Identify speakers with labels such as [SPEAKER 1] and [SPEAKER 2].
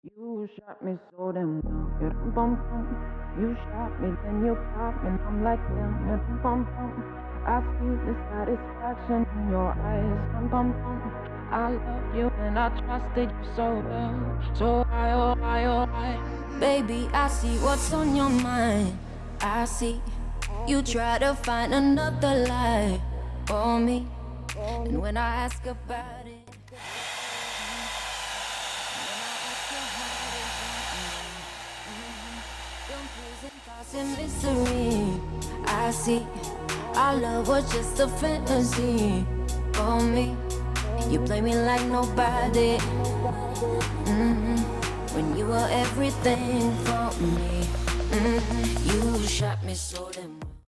[SPEAKER 1] You shot me so damn well. Yeah, bum bum. You shot me, then you popped, and I'm like damn. Yeah, bum bum. I see the satisfaction in your eyes. Bum bum bum. I loved you and I trusted you so well. So I, oh I, oh I.
[SPEAKER 2] Baby, I see what's on your mind. I see you try to find another lie for me. And when I ask about it, confusing thoughts and mystery. I see our love was just a fantasy for me. You play me like nobody. When you were everything for me. You shot me so damn